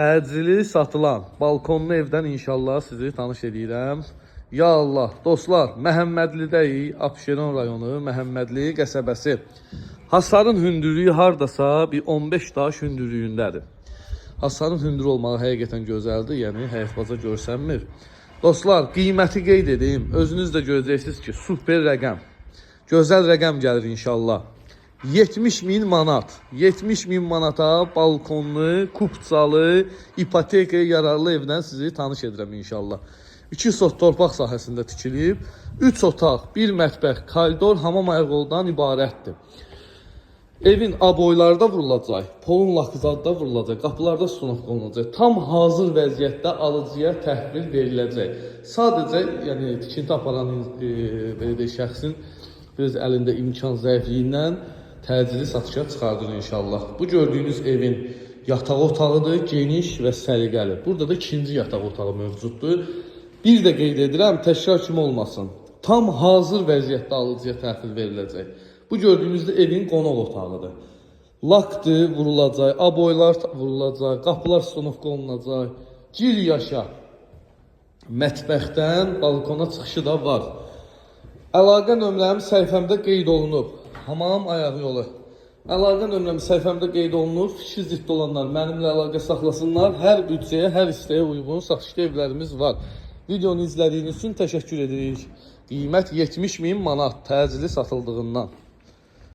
Təcili satılan balkonlu evdən inşallah sizi tanış edirəm. Ya Allah, dostlar, Məhəmmədlidəyik, Abşeron rayonu, Məhəmmədli qəsəbəsi. Hasarın hündürlüyü hardasa bir 15 daş hündürlüyündədir. Hasarın hündür olmağı həqiqətən gözəldir, yəni həyatbaca görsənmir. Dostlar, qiyməti qeyd edeyim, özünüz də görəcəksiniz ki, super rəqəm, gözəl rəqəm gəlir inşallah. 70.000 manat, 70.000 manata balkonlu, kupçalı, ipotekaya yararlı evdən sizi tanış edirəm inşallah. 2 sot torpaq sahəsində tikilib, 3 otaq, 1 mətbəx, koridor, hamam ayaqoldan ibarətdir. Evin aboylarda vurulacaq, polun lakızadda vurulacaq, qapılarda stonov qolunacaq. Tam hazır vəziyyətdə alıcıya təhvil veriləcək. Sadəcə, yəni tikinti aparan belə deyək, şəxsin biraz əlində imkan zəifliyindən təcili satışa çıxardır inşallah. Bu gördüyünüz evin yataq otağıdır, geniş və səliqəli. Burada da ikinci yataq otağı mövcuddur. Bir də qeyd edirəm, təkrar kimi olmasın. Tam hazır vəziyyətdə alıcıya təhvil veriləcək. Bu gördüyünüzdə evin qonaq otağıdır. Lakdır, vurulacaq, aboylar vurulacaq, qapılar stonovka olunacaq. Gir yaşa. Mətbəxdən balkona çıxışı da var. Əlaqə nömrəm səhifəmdə qeyd olunub. Hamam ayaq yolu. Əlaqə nömrəm səhifəmdə qeyd olunub. Fikir ziddi olanlar mənimlə əlaqə saxlasınlar. Hər büdcəyə, hər istəyə uyğun satışda evlərimiz var. Videonu izlədiyiniz üçün təşəkkür edirik. Qiymət 70.000 manat təcili satıldığından.